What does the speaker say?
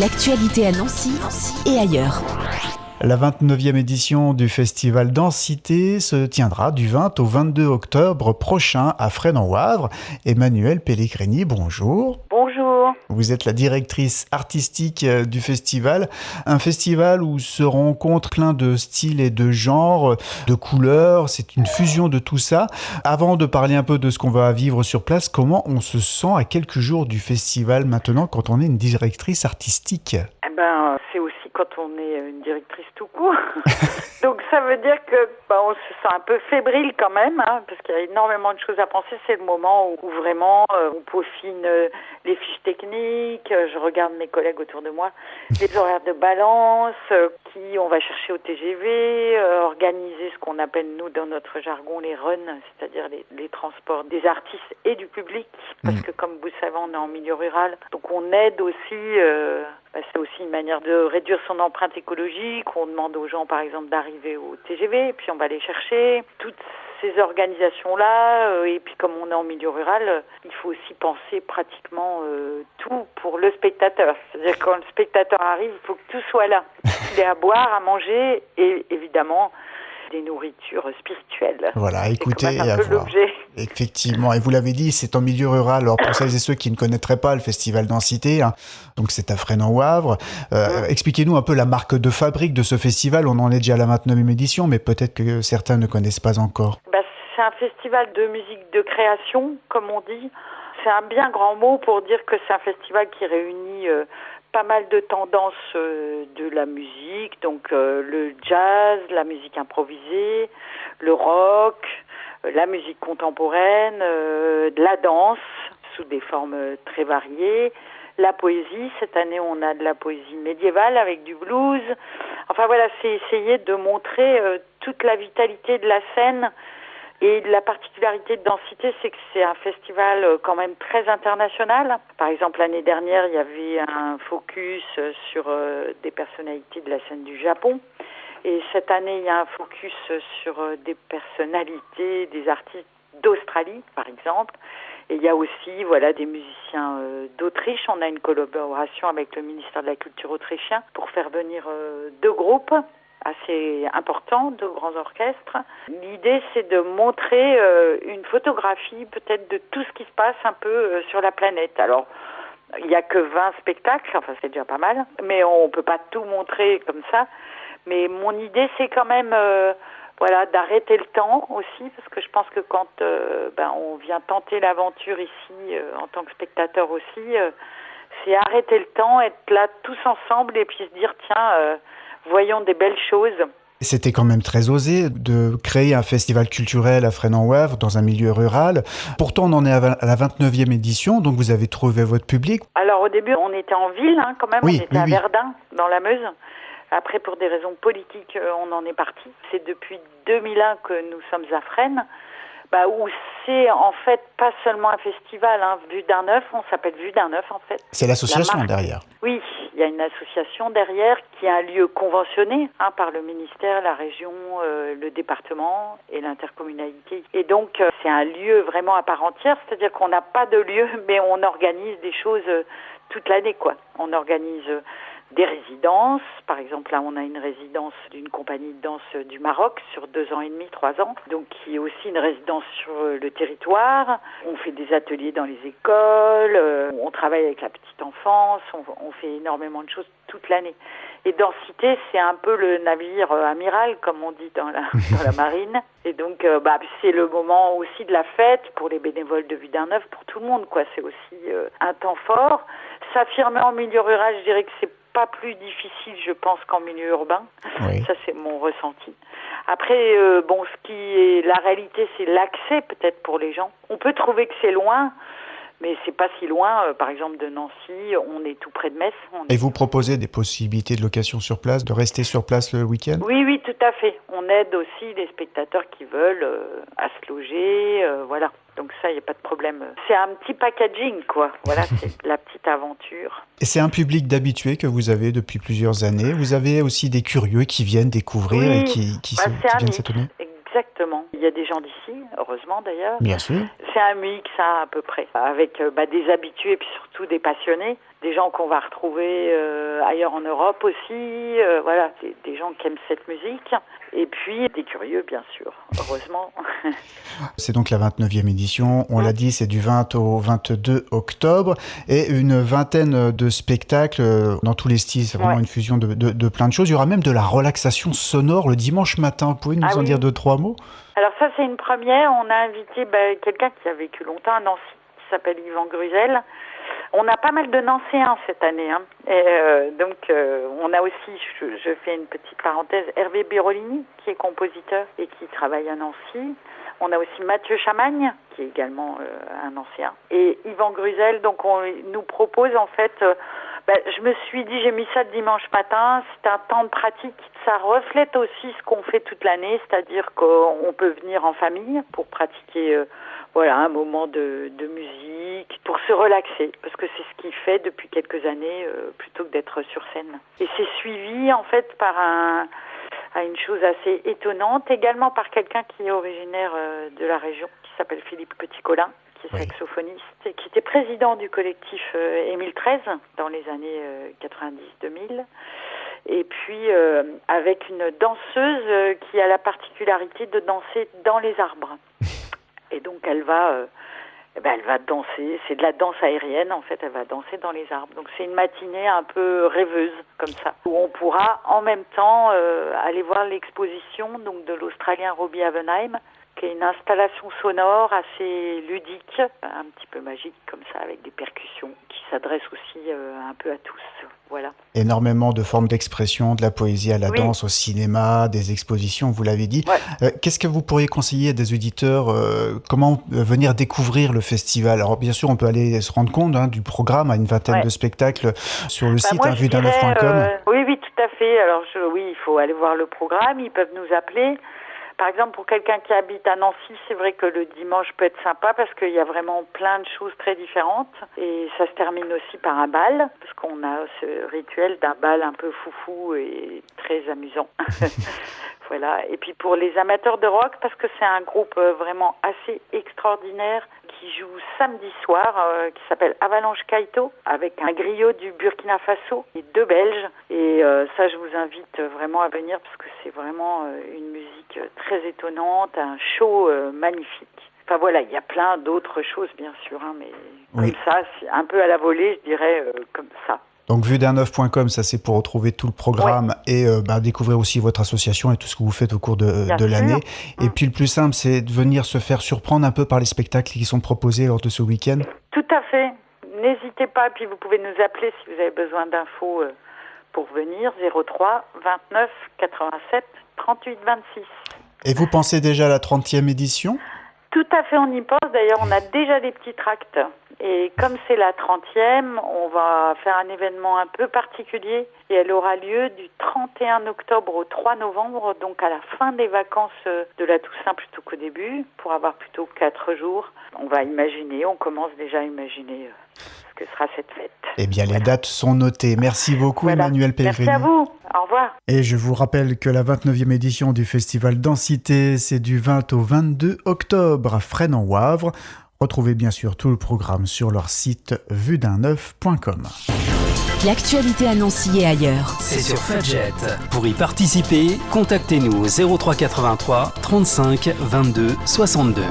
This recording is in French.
L'actualité à Nancy et ailleurs. La 29e édition du festival Densité se tiendra du 20 au 22 octobre prochain à Fresnes-en-Wavre. Emmanuelle Pellegrini, bonjour. Bonjour. Vous êtes la directrice artistique du festival. Un festival où se rencontrent plein de styles et de genres, de couleurs. C'est une fusion de tout ça. Avant de parler un peu de ce qu'on va vivre sur place, comment on se sent à quelques jours du festival maintenant quand on est une directrice artistique ? C'est aussi quand on est une directrice tout court. Donc ça veut dire que on se sent un peu fébrile quand même, parce qu'il y a énormément de choses à penser. C'est le moment où vraiment on peaufine les fiches techniques. Je regarde mes collègues autour de moi, les horaires de balance, qui on va chercher au TGV, organiser ce qu'on appelle nous dans notre jargon les runs, c'est-à-dire les transports des artistes et du public, parce que comme vous savez on est en milieu rural, donc on aide aussi. C'est aussi une manière de réduire son empreinte écologique. On demande aux gens, par exemple, d'arriver au TGV, et puis on va les chercher. Toutes ces organisations-là, et puis comme on est en milieu rural, il faut aussi penser pratiquement tout pour le spectateur. C'est-à-dire quand le spectateur arrive, il faut que tout soit là. Il ait à boire, à manger, et évidemment des nourritures spirituelles. Voilà, écoutez et à voir. L'objet. Effectivement, et vous l'avez dit, c'est en milieu rural. Alors pour celles et ceux qui ne connaîtraient pas le festival Densité, donc c'est à Fresnes-en-Wavre. Expliquez-nous un peu la marque de fabrique de ce festival. On en est déjà à la 29e édition, mais peut-être que certains ne connaissent pas encore. C'est un festival de musique de création, comme on dit. C'est un bien grand mot pour dire que c'est un festival qui réunit pas mal de tendances de la musique, donc le jazz, la musique improvisée, le rock, la musique contemporaine, de la danse sous des formes très variées, la poésie. Cette année, on a de la poésie médiévale avec du blues. Enfin voilà, c'est essayer de montrer toute la vitalité de la scène. Et la particularité de Densité, c'est que c'est un festival quand même très international. Par exemple, l'année dernière, il y avait un focus sur des personnalités de la scène du Japon. Et cette année, il y a un focus sur des personnalités, des artistes d'Australie, par exemple. Et il y a aussi des musiciens d'Autriche. On a une collaboration avec le ministère de la Culture autrichien pour faire venir 2 groupes assez importants, 2 grands orchestres. L'idée, c'est de montrer une photographie peut-être de tout ce qui se passe un peu sur la planète. Alors, il n'y a que 20 spectacles, enfin c'est déjà pas mal, mais on peut pas tout montrer comme ça. Mais mon idée, c'est quand même d'arrêter le temps aussi, parce que je pense que quand on vient tenter l'aventure ici, en tant que spectateur aussi, c'est arrêter le temps, être là tous ensemble et puis se dire, tiens, voyons des belles choses. C'était quand même très osé de créer un festival culturel à Fresnes-en-Wavre dans un milieu rural. Pourtant, on en est à la 29e édition, donc vous avez trouvé votre public. Alors au début, on était en ville quand même, on était à Verdun, dans la Meuse. Après, pour des raisons politiques, on en est parti. C'est depuis 2001 que nous sommes à Fresnes, où c'est en fait pas seulement un festival, Vue d'un œuf, on s'appelle Vue d'un œuf en fait. C'est l'association derrière. Oui, il y a une association derrière qui est un lieu conventionné par le ministère, la région, le département et l'intercommunalité. Et donc c'est un lieu vraiment à part entière, c'est-à-dire qu'on n'a pas de lieu, mais on organise des choses toute l'année, quoi. On organise des résidences. Par exemple, là, on a une résidence d'une compagnie de danse du Maroc sur 2 ans et demi, 3 ans. Donc, qui est aussi une résidence sur le territoire. On fait des ateliers dans les écoles. On travaille avec la petite enfance. On fait énormément de choses toute l'année. Et Densité, c'est un peu le navire amiral, comme on dit dans la marine. Et donc, c'est le moment aussi de la fête pour les bénévoles de Vue d'un œuf, pour tout le monde, quoi. C'est aussi un temps fort. S'affirmer en milieu rural, je dirais que c'est pas plus difficile, je pense, qu'en milieu urbain. Oui. Ça, c'est mon ressenti. Après, ce qui est la réalité, c'est l'accès, peut-être, pour les gens. On peut trouver que c'est loin, mais c'est pas si loin. Par exemple, de Nancy, on est tout près de Metz. Et vous proposez des possibilités de location sur place, de rester sur place le week-end ? Oui, tout à fait. On aide aussi les spectateurs qui veulent à se loger, voilà. Donc ça, il n'y a pas de problème. C'est un petit packaging, quoi. Voilà, c'est la petite aventure. Et c'est un public d'habitués que vous avez depuis plusieurs années. Vous avez aussi des curieux qui viennent découvrir et qui viennent s'étonner. Exactement. Il y a des gens d'ici, heureusement d'ailleurs. Bien sûr. C'est un mix, à peu près, avec des habitués et puis surtout des passionnés des gens qu'on va retrouver ailleurs en Europe aussi, voilà, des gens qui aiment cette musique, et puis des curieux bien sûr, heureusement. C'est donc la 29e édition, on l'a dit, c'est du 20 au 22 octobre, et une vingtaine de spectacles dans tous les styles, c'est vraiment une fusion de plein de choses. Il y aura même de la relaxation sonore le dimanche matin, vous pouvez nous en dire 2-3 mots? Alors ça c'est une première, on a invité quelqu'un qui a vécu longtemps à Nancy, qui s'appelle Yvan Gruzel. On a pas mal de Nancéens cette année, hein. Et donc on a aussi, je fais une petite parenthèse, Hervé Birolini qui est compositeur et qui travaille à Nancy. On a aussi Mathieu Chamagne qui est également un Nancéen. Et Yvan Gruzel, donc on nous propose en fait, je me suis dit j'ai mis ça dimanche matin, c'est un temps de pratique. Ça reflète aussi ce qu'on fait toute l'année, c'est-à-dire qu'on peut venir en famille pour pratiquer un moment de musique, pour se relaxer, parce que c'est ce qu'il fait depuis quelques années, plutôt que d'être sur scène. Et c'est suivi en fait par une chose assez étonnante, également par quelqu'un qui est originaire de la région, qui s'appelle Philippe Petit-Colin, qui est saxophoniste, et qui était président du collectif Émile 13 dans les années 90-2000. Et puis avec une danseuse qui a la particularité de danser dans les arbres. Et donc elle va danser, c'est de la danse aérienne en fait, elle va danser dans les arbres. Donc c'est une matinée un peu rêveuse comme ça, où on pourra en même temps aller voir l'exposition donc de l'Australien Robbie Avenheim, qui est une installation sonore assez ludique, un petit peu magique comme ça, avec des percussions, qui s'adresse aussi un peu à tous. Voilà. Énormément de formes d'expression, de la poésie à la danse, au cinéma, des expositions, vous l'avez dit. Qu'est-ce que vous pourriez conseiller à des auditeurs, comment venir découvrir le festival? Alors bien sûr, on peut aller se rendre compte du programme, à une vingtaine de spectacles sur le site vuedaneuf.com. Oui, tout à fait. Alors il faut aller voir le programme, ils peuvent nous appeler. Par exemple, pour quelqu'un qui habite à Nancy, c'est vrai que le dimanche peut être sympa parce qu'il y a vraiment plein de choses très différentes. Et ça se termine aussi par un bal, parce qu'on a ce rituel d'un bal un peu foufou et très amusant. Voilà. Et puis pour les amateurs de rock, parce que c'est un groupe vraiment assez extraordinaire qui joue samedi soir, qui s'appelle Avalanche Kaito, avec un griot du Burkina Faso et 2 Belges. Et ça, je vous invite vraiment à venir parce que c'est vraiment une musique très étonnante, un show magnifique. Enfin voilà, il y a plein d'autres choses bien sûr, mais comme ça, c'est un peu à la volée, je dirais, comme ça. Donc vuedaneuf.com, ça c'est pour retrouver tout le programme et découvrir aussi votre association et tout ce que vous faites au cours de l'année. Et puis le plus simple, c'est de venir se faire surprendre un peu par les spectacles qui sont proposés lors de ce week-end. Tout à fait. N'hésitez pas, puis vous pouvez nous appeler si vous avez besoin d'infos pour venir, 03 29 87 38 26. Et vous pensez déjà à la 30e édition ? Tout à fait, on y pense. D'ailleurs, on a déjà des petits tracts. Et comme c'est la 30e, on va faire un événement un peu particulier. Et elle aura lieu du 31 octobre au 3 novembre, donc à la fin des vacances de la Toussaint plutôt qu'au début, pour avoir plutôt 4 jours. On commence déjà à imaginer ce que sera cette fête. Eh bien, les dates sont notées. Merci beaucoup, Emmanuelle Pellegrini. Merci à vous. Au revoir. Et je vous rappelle que la 29e édition du Festival Densité, c'est du 20 au 22 octobre à Fresnes-en-Wavre. Retrouvez bien sûr tout le programme sur leur site vuedaneuf.com. L'actualité à Nancy et ailleurs. C'est sur Fudget. Pour y participer, contactez-nous au 03 83 35 22 62.